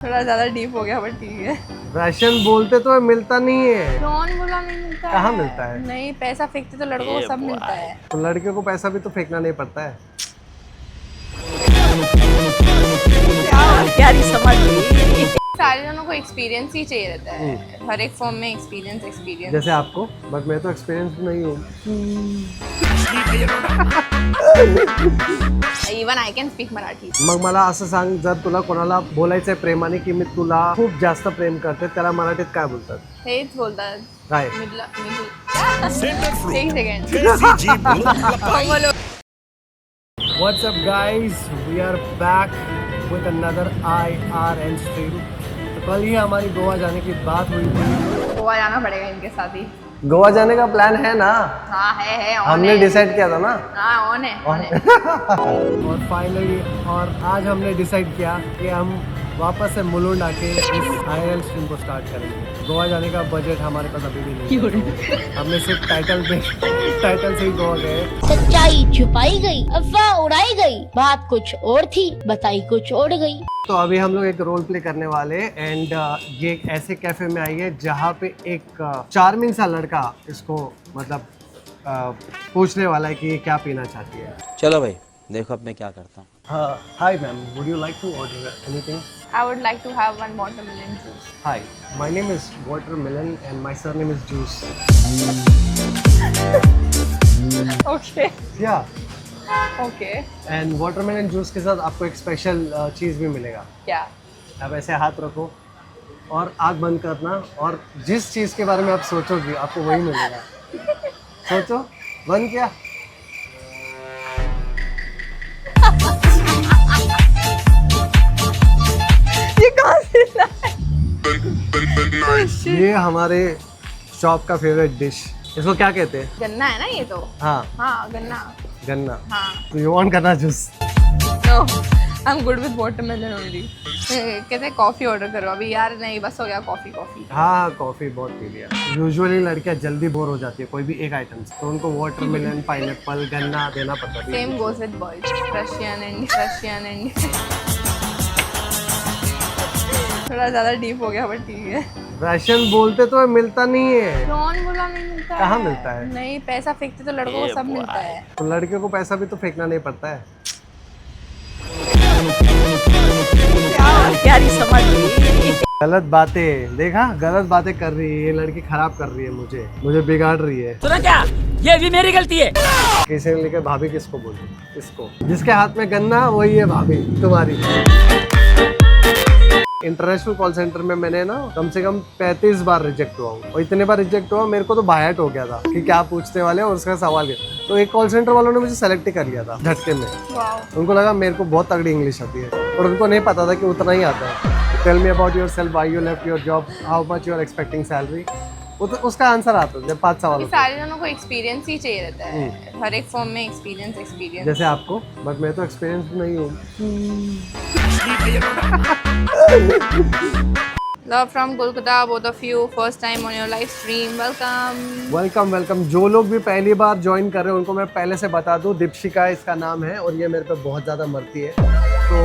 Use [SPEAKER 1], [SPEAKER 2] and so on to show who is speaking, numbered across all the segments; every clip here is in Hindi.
[SPEAKER 1] थोड़ा ज्यादा डीप हो गया बट ठीक है।
[SPEAKER 2] राशन बोलते तो मिलता नहीं है।
[SPEAKER 1] कौन बोला नहीं मिलता है?
[SPEAKER 2] कहाँ मिलता है?
[SPEAKER 1] नहीं, पैसा फेंकते तो लड़कों को सब मिलता है।
[SPEAKER 2] तो लड़के को पैसा भी तो फेंकना नहीं पड़ता है।
[SPEAKER 1] क्या समझ गई। सारे जनों को एक्सपीरियंस ही चाहिए रहता है, हर एक फॉर्म में एक्सपीरियंस।
[SPEAKER 2] जैसे आपको, बट मैं तो एक्सपीरियंस नहीं हूँ।
[SPEAKER 1] Even I can speak Marathi.
[SPEAKER 2] मग मला असं सांग, जर तुला कोणाला बोलायचंय प्रेमाने की मी तुला खूप जास्त प्रेम करते, त्याला मराठीत काय बोलतात?
[SPEAKER 1] हेच बोलतात
[SPEAKER 2] काय?
[SPEAKER 1] एक second.
[SPEAKER 2] What's up guys? We are back with another IRN stream। तो कल ही हमारी गोवा जाने की बात हुई थी।
[SPEAKER 1] गोवा जाना पड़ेगा इनके साथ ही।
[SPEAKER 2] गोवा जाने का प्लान है ना?
[SPEAKER 1] हाँ है
[SPEAKER 2] हमने डिसाइड किया था ना।
[SPEAKER 1] हाँ ऑन है।
[SPEAKER 2] और फाइनली आज हमने डिसाइड किया कि हम वापस से मुलुंड आके इस IRL स्ट्रीम को स्टार्ट करेंगे। गोवा जाने का बजट हमारे पास अभी भी नहीं है। हमने सिर्फ टाइटल से ही गोवा गए।
[SPEAKER 3] सच्चाई छुपाई गई, अफवाह उड़ाई गई, बात कुछ और थी, बताई कुछ और गई।
[SPEAKER 2] तो अभी हम लोग एक रोल प्ले करने वाले एंड ये एक ऐसे कैफे में आई है जहाँ पे एक चार्मिंग सा लड़का इसको मतलब पूछने वाला है कि ये क्या पीना चाहती है।
[SPEAKER 4] चलो भाई देखो अब मैं क्या करता हूँ।
[SPEAKER 2] Hi ma'am, would you like to order anything?
[SPEAKER 1] I would like to have one watermelon juice.
[SPEAKER 2] Hi, my name is watermelon and my surname is juice.
[SPEAKER 1] Okay.
[SPEAKER 2] या
[SPEAKER 1] Okay.
[SPEAKER 2] एंड वाटरमेलन जूस के साथ आपको एक स्पेशल चीज़ भी मिलेगा।
[SPEAKER 1] क्या?
[SPEAKER 2] आप ऐसे हाथ रखो और आँख बंद करना और जिस चीज़ के बारे में आप सोचोगी आपको वही मिलेगा। सोचो, बंद किया।
[SPEAKER 1] ये कहाँ से लाए?
[SPEAKER 2] ये हमारे शॉप का फेवरेट डिश। इसको क्या कहते हैं?
[SPEAKER 1] गन्ना है ना ये तो।
[SPEAKER 2] हाँ,
[SPEAKER 1] हाँ गन्ना।
[SPEAKER 2] गन्ना।
[SPEAKER 1] हाँ।
[SPEAKER 2] तो यू वांट गन्ना juice?
[SPEAKER 1] No, I'm good with watermelon only. कहते हैं कॉफी ऑर्डर करो अभी। यार नहीं, बस हो गया कॉफी।
[SPEAKER 2] हाँ, कॉफ़ी बहुत पी लिया। यूजुअली लड़कियाँ जल्दी बोर हो जाती है कोई भी एक आइटम से, तो उनको वाटरमेलन, पाइनएप्पल, गन्ना देना पड़ता है।
[SPEAKER 1] Same goes with boys, Russian and थोड़ा ज्यादा डीप हो गया बट ठीक है।
[SPEAKER 2] राशन बोलते तो मिलता नहीं है।
[SPEAKER 1] कौन बोला नहीं मिलता है?
[SPEAKER 2] कहाँ मिलता है?
[SPEAKER 1] नहीं, पैसा फेंकते तो लड़कों को सब मिलता है।
[SPEAKER 2] तो लड़के को पैसा भी तो फेंकना नहीं पड़ता है।
[SPEAKER 1] क्या समझ गई।
[SPEAKER 2] गलत बातें, देखा, गलत बातें कर रही है ये लड़की, खराब कर रही है मुझे बिगाड़ रही है।
[SPEAKER 4] सुना क्या? ये भी मेरी गलती है।
[SPEAKER 2] किसी ने लेकर भाभी किसको बोले? किसको? जिसके हाथ में गन्ना वही है भाभी तुम्हारी। इंटरनेशनल कॉल सेंटर में मैंने ना कम से कम 35 बार रिजेक्ट हुआ हूँ और इतने बार रिजेक्ट हुआ मेरे को तो बाहर हो गया था कि क्या पूछने वाले और उसका सवाल क्या। तो एक कॉल सेंटर वालों ने मुझे सेलेक्ट ही कर लिया था झटके में। उनको लगा मेरे को बहुत तगड़ी इंग्लिश आती है और उनको नहीं पता था कि उतना ही आता है। Tell me about yourself, why you left your job, how much you are expecting salary. वो तो उसका आंसर आता है जब 5 सवाल।
[SPEAKER 1] सारे जनों को एक्सपीरियंस ही चाहिए रहता है, हर एक फॉर्म में एक्सपीरियंस।
[SPEAKER 2] जैसे आपको, बट मैं तो एक्सपीरियंस नहीं हूँ।
[SPEAKER 1] Love from Kolkata, both of you, first time on your live stream, welcome.
[SPEAKER 2] Welcome. जो लोग भी पहली बार ज्वाइन कर रहे हैं उनको मैं पहले से बता दूं, दीपशिका इसका नाम है और ये मेरे पे बहुत ज़्यादा मरती है। तो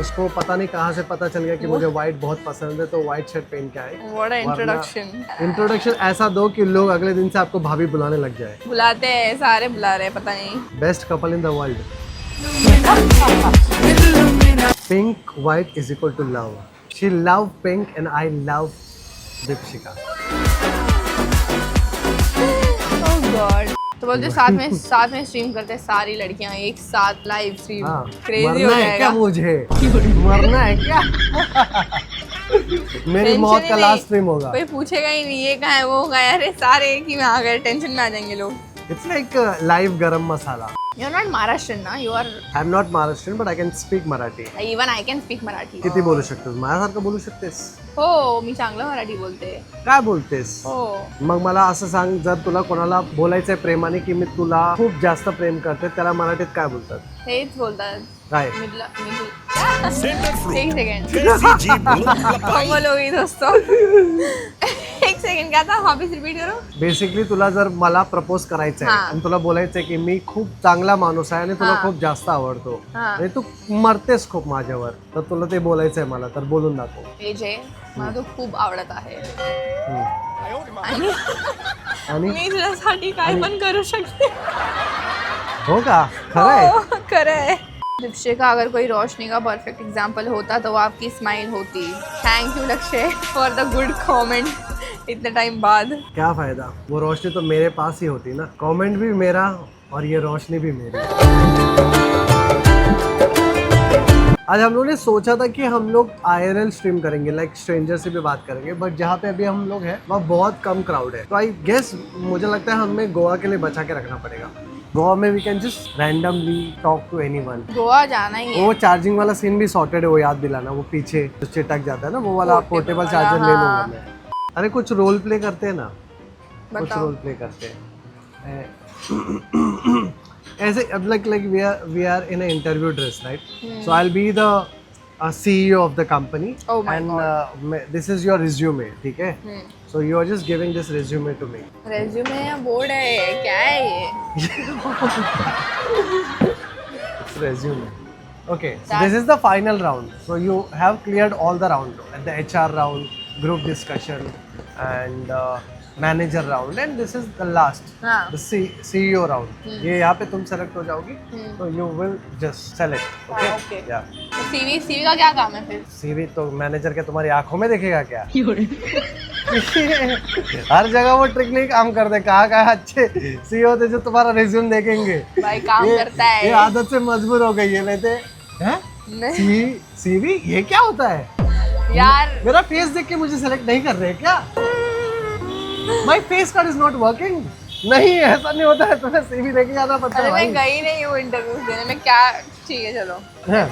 [SPEAKER 2] उसको पता नहीं कहाँ से पता चल गया कि मुझे वाइट बहुत पसंद है, तो वाइट शर्ट पहन के आए।
[SPEAKER 1] What an introduction.
[SPEAKER 2] इंट्रोडक्शन ऐसा दो कि लोग अगले दिन से आपको भाभी बुलाने लग जाए।
[SPEAKER 1] बुलाते हैं, सारे बुला रहे हैं, पता नहीं।
[SPEAKER 2] Best couple in the world. Pink white is equal to love. She love pink and I love Deepshika.
[SPEAKER 1] Oh God. तो बोलते साथ में स्ट्रीम करते हैं सारी लड़कियां एक साथ लाइव स्ट्रीम। क्रेजी हो
[SPEAKER 2] मरना है क्या
[SPEAKER 1] जाएगा।
[SPEAKER 2] मुझे? मरना है क्या? मेरी मौत का लास्ट स्ट्रीम होगा।
[SPEAKER 1] कोई पूछेगा ही नहीं ये कहाँ है वो कहाँ है। अरे सारे एक ही में आ गए, टेंशन में आ जाएंगे लोग।
[SPEAKER 2] It's like live garam masala.
[SPEAKER 1] You're not Maharashtrian ना? You are.
[SPEAKER 2] I'm not Maharashtrian, but I can speak Marathi.
[SPEAKER 1] Even I can speak Maraठी.
[SPEAKER 2] किती बोलू शकतोस? माझ्यासारखं बोलू शकतेस?
[SPEAKER 1] हो, मी चांगलं मराठी बोलते.
[SPEAKER 2] काय बोलतेस?
[SPEAKER 1] हो.
[SPEAKER 2] मग मला असं सांग, जर तुला कोणाला बोलायचंय प्रेमाने की मी तुला खूप जास्त प्रेम करते, त्याला मराठीत काय बोलतात?
[SPEAKER 1] हेच बोलतात.
[SPEAKER 2] काय?
[SPEAKER 1] एक सेकंड. बोलोगी दोस्तों. एक सेकंड क्या था, वापस रिपीट करो.
[SPEAKER 2] बेसिकली तुला जर मला प्रपोज करायचं आहे
[SPEAKER 1] हा.
[SPEAKER 2] आणि तुला बोलायचंय की मी खूप चांगला माणूस आहे आणि तुला
[SPEAKER 1] हा.
[SPEAKER 2] खूप जास्त आवडतो
[SPEAKER 1] हा.
[SPEAKER 2] आणि तू मरतेस खूप माझ्यावर, तर तुला ते बोलायचंय मला, तर बोलून दाखव.
[SPEAKER 1] AJ, मला तो खूप आवडत आहे आणि
[SPEAKER 2] आणि
[SPEAKER 1] मी तुझ्यासाठी काय पण करू शकते.
[SPEAKER 2] हो का, खरं आहे?
[SPEAKER 1] हो, खरं आहे. लक्ष्य का अगर कोई रोशनी का परफेक्ट एग्जाम्पल होता तो वो आपकी स्माइल होती. थैंक यू लक्ष्य फॉर द गुड कमेंट इतने टाइम बाद.
[SPEAKER 2] क्या फायदा, वो रोशनी तो मेरे पास ही होती ना. कमेंट भी मेरा और ये रोशनी भी मेरी. आज हम लोग ने सोचा था कि हम लोग IRL स्ट्रीम करेंगे, लाइक स्ट्रेंजर से भी बात करेंगे, बट जहाँ पे अभी हम लोग हैं वहाँ बहुत कम क्राउड है. तो आई गेस मुझे लगता है हमें गोवा के लिए बचा के रखना पड़ेगा. गोवा में we can just randomly talk to anyone.
[SPEAKER 1] Goa जाना ही है.
[SPEAKER 2] वो चार्जिंग वाला सीन भी सॉर्टेड है, वो याद दिलाना. वो पीछे जो चिटक जाता है ना, वो वाला पोर्टेबल चार्जर ले लूंगा मैं. अरे कुछ रोल प्ले करते हैं ना, कुछ
[SPEAKER 1] बताओ.
[SPEAKER 2] रोल प्ले करते हैं ऐसे. अब like we are in a interview dress, right? So I will be the CEO of the company.
[SPEAKER 1] Oh my
[SPEAKER 2] and this is your resume, ठीक है? So you are just giving this resume to me.
[SPEAKER 1] Resume या बोर्ड है, क्या है ये?
[SPEAKER 2] It's resume. Okay, so this is the final round. So you have cleared all the round, the HR round, group discussion, and manager round, and this is the last,
[SPEAKER 1] हाँ.
[SPEAKER 2] the CEO round. ये यहाँ पे तुम select हो जाओगी, तो you will just select. Okay?
[SPEAKER 1] हाँ, okay.
[SPEAKER 2] Yeah.
[SPEAKER 1] तो CV का क्या काम है फिर?
[SPEAKER 2] CV तो मैनेजर के तुम्हारी आंखों में देखेगा क्या? हर जगह वो ट्रिक नहीं काम करते. कहाँ अच्छे CEO होते जो तुम्हारा रिज्यूम देखेंगे.
[SPEAKER 1] भाई काम करता है.
[SPEAKER 2] ये आदत से मजबूर हो गई है. नहीं तो हैं?
[SPEAKER 1] नहीं.
[SPEAKER 2] CV ये क्या होता है
[SPEAKER 1] यार
[SPEAKER 2] मेरा फेस देख के मुझे सेलेक्ट नहीं कर रहे क्या? My face card is not working. नहीं, ऐसा नहीं होता है. तुम्हें CV लेके जाना पड़ता
[SPEAKER 1] अरे
[SPEAKER 2] है
[SPEAKER 1] मैं
[SPEAKER 2] भाई.
[SPEAKER 1] गई नहीं हूँ इंटरव्यू देने में. क्या ठीक है चलो.
[SPEAKER 2] हैं?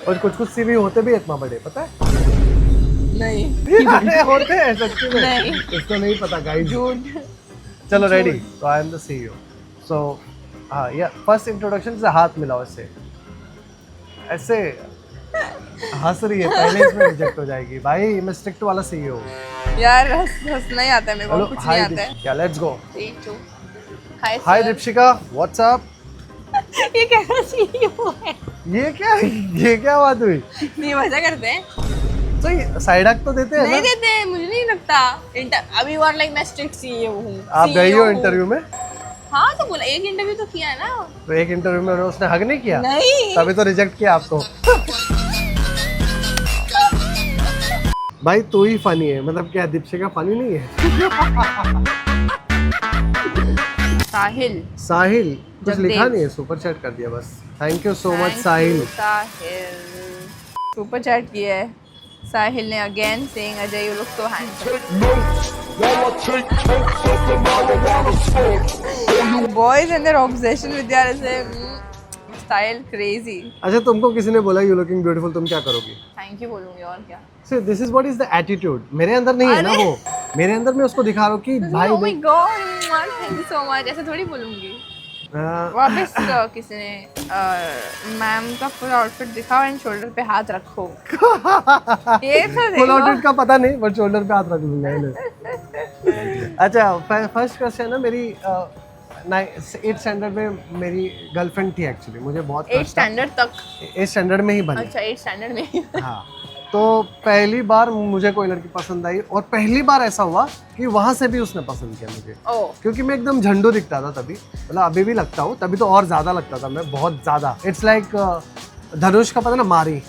[SPEAKER 2] और कुछ CV होते भी इतना बड़े, पता है?
[SPEAKER 1] नहीं.
[SPEAKER 2] अरे होते हैं सच्ची में.
[SPEAKER 1] नहीं.
[SPEAKER 2] इसको नहीं पता गाइस.
[SPEAKER 1] झूठ.
[SPEAKER 2] चलो रेडी. तो आई एम द CEO. सो हाँ, या फर्स्ट इंट्रोडक्शन से हाथ मिलाओ ऐसे ऐसे. हंस रही है, पहले इसमें रिजेक्ट हो जाएगी भाई. मैं स्ट्रिक्ट वाला CEO हूँ.
[SPEAKER 1] यार हंसना ही आता है मेरे को,
[SPEAKER 2] हेलो,
[SPEAKER 1] कुछ नहीं
[SPEAKER 2] हाय
[SPEAKER 1] आता है.
[SPEAKER 2] क्या, let's go.
[SPEAKER 1] 3 2 hi
[SPEAKER 2] hi
[SPEAKER 1] sir.
[SPEAKER 2] Deepshikha, what's up?
[SPEAKER 1] ये कैसा CEO है?
[SPEAKER 2] ये क्या बात हुई?
[SPEAKER 1] ये मजा करते हैं.
[SPEAKER 2] तो ये साइड हक तो देते हैं
[SPEAKER 1] नहीं
[SPEAKER 2] ना?
[SPEAKER 1] देते हैं, मुझे नहीं लगता. अभी और लाइक मैं स्ट्रिक्ट CEO हूँ.
[SPEAKER 2] आप गई हो
[SPEAKER 1] CEO
[SPEAKER 2] इंटरव्यू में?
[SPEAKER 1] हाँ तो बोला, एक इंटरव्यू तो किया है ना.
[SPEAKER 2] तो एक इंटरव्यू में उसने हग नहीं किया,
[SPEAKER 1] नहीं.
[SPEAKER 2] तभी तो रिजेक्ट किया आपको. भाई तू ही फनी है. मतलब क्या दीपशिका फनी नहीं है?
[SPEAKER 1] साहिल.
[SPEAKER 2] साहिल कुछ
[SPEAKER 1] जगदेव.
[SPEAKER 2] लिखा नहीं है, सुपर चैट कर दिया बस. Thank you so much Sahil.
[SPEAKER 1] Sahil super chat किया है. साहिल ने again saying Ajay you look so handsome. Boys and their obsession with यार ऐसे स्टाइल क्रेजी.
[SPEAKER 2] अच्छा, तुमको किसी ने बोला यू लुकिंग ब्यूटीफुल, तुम क्या करोगी?
[SPEAKER 1] थैंक यू बोलूंगी और क्या.
[SPEAKER 2] So this is what is the attitude. मेरे अंदर नहीं है ना
[SPEAKER 1] अरे!
[SPEAKER 2] वो. मेरे अंदर मैं उसको दिखा रहा हूँ कि भाई
[SPEAKER 1] oh my God thank you so much. ऐसे थोड़ी बोलूंगी. वापस किसी ने मैम का फुल आउटफिट दिखाओ एंड शोल्डर पे हाथ रखो. ये तो
[SPEAKER 2] फुल
[SPEAKER 1] देखो.
[SPEAKER 2] आउटफिट का पता नहीं, बट शोल्डर पे हाथ रख लूंगा इन्हें. अच्छा, फर्स्ट क्वेश्चन है मेरी. 8th स्टैंडर्ड में मेरी गर्लफ्रेंड थी एक्चुअली. मुझे बहुत
[SPEAKER 1] 8 स्टैंडर्ड तक.
[SPEAKER 2] 8th स्टैंडर्ड में ही बनी.
[SPEAKER 1] अच्छा 8 स्टैंडर्ड में.
[SPEAKER 2] हाँ, तो पहली बार मुझे कोई लड़की पसंद आई, और पहली बार ऐसा हुआ कि वहां से भी उसने पसंद किया मुझे.
[SPEAKER 1] ओह
[SPEAKER 2] क्योंकि मैं एकदम झंडू दिखता था तभी. मतलब अभी भी लगता हूँ, तभी तो और ज्यादा लगता था मैं, बहुत ज्यादा. इट्स लाइक धनुष का पता ना, मारी.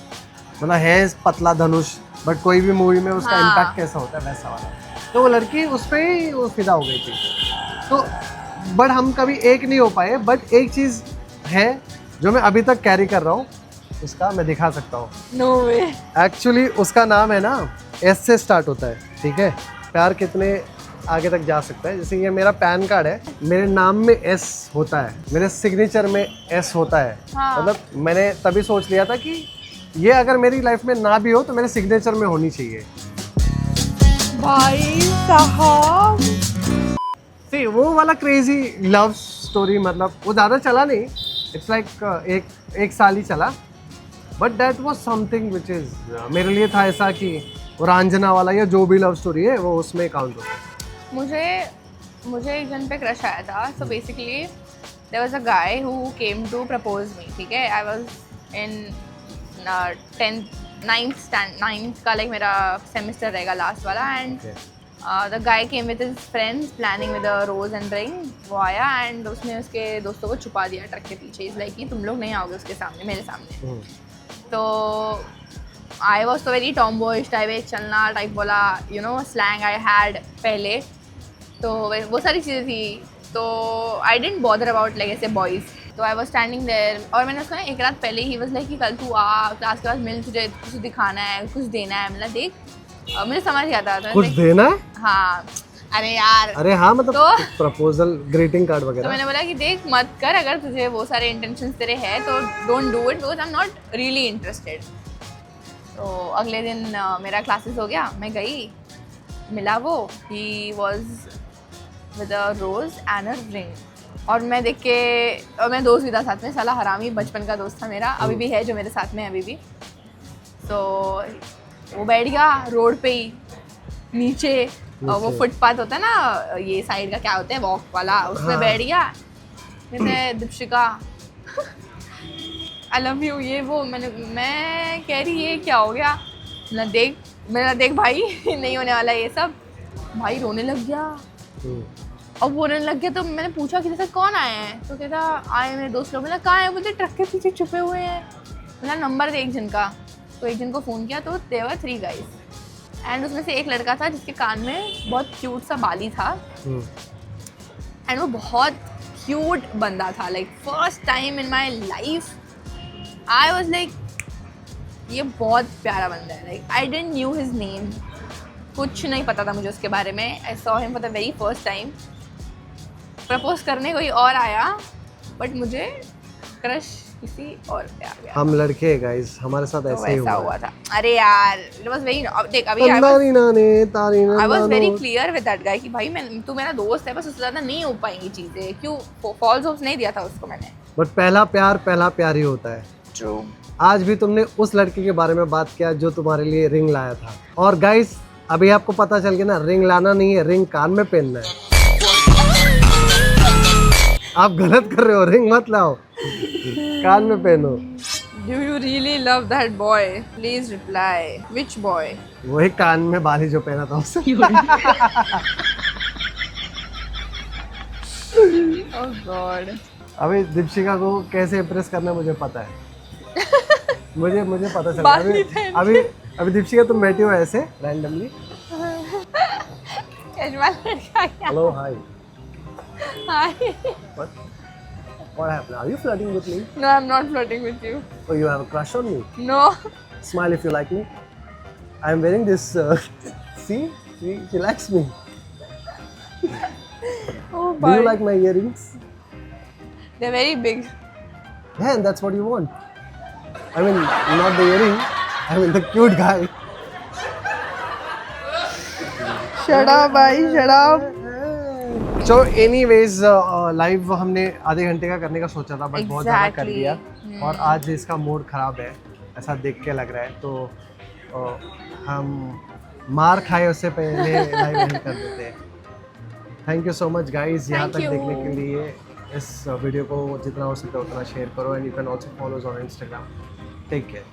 [SPEAKER 2] मतलब है पतला धनुष, बट कोई भी मूवी में उसका
[SPEAKER 1] हाँ.
[SPEAKER 2] इम्पैक्ट कैसा होता है वैसा वाला. तो वो लड़की उस पर ही वो फिदा हो गई थी. तो बट हम कभी एक नहीं हो पाए. बट एक चीज़ है जो मैं अभी तक कैरी कर रहा हूँ, उसका मैं दिखा सकता हूँ.
[SPEAKER 1] नो वे.
[SPEAKER 2] एक्चुअली उसका नाम है ना, S से स्टार्ट होता है. ठीक है, प्यार कितने आगे तक जा सकता है. जैसे ये मेरा पैन कार्ड है, मेरे नाम में S होता है, मेरे सिग्नेचर में S होता है.
[SPEAKER 1] हाँ.
[SPEAKER 2] मतलब मैंने तभी सोच लिया था कि ये अगर मेरी लाइफ में ना भी हो तो मेरे सिग्नेचर में होनी चाहिए.
[SPEAKER 1] भाई साहब.
[SPEAKER 2] सी वो वाला क्रेजी लव स्टोरी, मतलब वो ज़्यादा चला नहीं. इट्स लाइक एक साल ही चला. But that was something which is मेरे लिए था ऐसा कि और अंजना वाला या जो भी लव स्टोरी है वो उसमें काउंट होता है।
[SPEAKER 1] मुझे एक जन पे क्रश आया था. So basically there was a guy who came to propose me. ठीक है, I was in 9th का like मेरा semester रहेगा last वाला, and the guy came with his friends planning with a rose and ring. वो आया and उसने उसके दोस्तों को छुपा दिया ट्रक के पीछे. He's like कि तुम लोग नहीं आओगे उसके सामने, मेरे सामने. तो I was so very tomboyish type, चलना टाइप बोला, you know, slang I had पहले. तो वो सारी चीज़ें थी. तो आई डेंट बॉदर अबाउट लाइक ऐसे बॉयज़. तो आई वॉज स्टैंडिंग देयर और मैंने उसको ना एक रात पहले ही वॉज लाइक कि कल तू आ क्लास के बाद मिल, तुझे कुछ दिखाना है, कुछ देना है. मतलब देख मुझे समझ नहीं आता था
[SPEAKER 2] कुछ देना है.
[SPEAKER 1] हाँ अरे यार,
[SPEAKER 2] अरे हाँ मतलब
[SPEAKER 1] तो
[SPEAKER 2] प्रपोजल, ग्रीटिंग कार्ड
[SPEAKER 1] तो
[SPEAKER 2] वगैरह.
[SPEAKER 1] मैंने बोला कि देख मत कर, अगर तुझे वो सारे इंटेंशंस तेरे हैं तो don't do it because I am not really interested. तो अगले दिन मेरा क्लासेस हो गया, मैं गई, मिला वो, he was with a rose and a ring. और मैं देख के, और मैं दोस्त भी था साथ में, साला हरामी बचपन का दोस्त था मेरा, अभी भी है जो मेरे साथ में अभी भी. तो वो बैठ गया रोड पे ही नीचे, वो फुटपाथ होता है ना, ये साइड का क्या होता है वॉक वाला, उसमें बैठ गया. कहते दीपशिका आई लव यू, ये वो. मैं कह रही ये क्या हो गया. मेरा देख भाई नहीं होने वाला ये सब. भाई रोने लग गया. अब रोने लग गया तो मैंने पूछा कि जैसे कौन आए हैं. तो कहता आए मेरे दोस्त लोग. मतलब कहाँ है. बोलते ट्रक के पीछे छुपे हुए हैं. मतलब नंबर दे एक जन का. तो एक जन को फ़ोन किया तो देयर वर 3 गाइस एंड उसमें से एक लड़का था जिसके कान में बहुत क्यूट सा बाली था. एंड वो बहुत क्यूट बंदा था. Like first time in my life I was like ये बहुत प्यारा बंदा है. Like I didn't knew his name, कुछ नहीं पता था मुझे उसके बारे में. I saw him for the very first time. Propose करने कोई और आया बट मुझे क्रश किसी और पे आ गया.
[SPEAKER 2] हम लड़के हैं गाइस, हमारे साथ
[SPEAKER 1] तो
[SPEAKER 2] ऐसे ही
[SPEAKER 1] हुआ था. अरे यार इट वाज वेरी, अब देख अभी I was very clear with that guy कि भाई मैं, तू मेरा दोस्त है, बस उससे ज़्यादा नहीं हो पाएंगी चीज़ें. क्यों फॉल्स होप्स नहीं दिया था उसको मैंने.
[SPEAKER 2] बट पहला प्यार ही होता है.
[SPEAKER 1] ट्रू.
[SPEAKER 2] आज भी तुमने उस लड़के के बारे में बात किया जो तुम्हारे लिए रिंग लाया था. और गाइस अभी आपको पता चल गया ना, रिंग लाना नहीं है, रिंग कान में पहनना है. आप गलत कर रहे हो, रिंग मत लाओ, कान में पहनो.
[SPEAKER 1] Do you really love that boy? Please reply. Which boy?
[SPEAKER 2] वही कान में बाली जो पहना था उससे.
[SPEAKER 1] Oh God.
[SPEAKER 2] अभी दीपशिका को कैसे इम्प्रेस करना है मुझे पता है. मुझे पता चला.
[SPEAKER 1] बाली पहन के.
[SPEAKER 2] अभी दीपशिका तुम बैठी हो ऐसे randomly. Hello hi.
[SPEAKER 1] Hi.
[SPEAKER 2] What happened? Are you flirting with me?
[SPEAKER 1] No, I'm not flirting with you.
[SPEAKER 2] Or you have a crush on me?
[SPEAKER 1] No.
[SPEAKER 2] Smile if you like me. I'm wearing this. See, she likes me.
[SPEAKER 1] Oh,
[SPEAKER 2] Do you like my earrings?
[SPEAKER 1] They're very big.
[SPEAKER 2] Yeah, and that's what you want. I mean, not the earring. I mean the cute guy.
[SPEAKER 1] Shut up, bhai. Shut up.
[SPEAKER 2] So anyways, live हमने आधे घंटे का करने का सोचा था बट बहुत ज़्यादा कर दिया. और आज इसका मूड ख़राब है ऐसा देख के लग रहा है. तो हम मार खाए उससे पहले लाइव एंड कर देते हैं. Thank you so much guys यहाँ तक देखने के लिए. इस वीडियो को जितना हो सके उतना शेयर करो. And you can also follow on Instagram. Take care.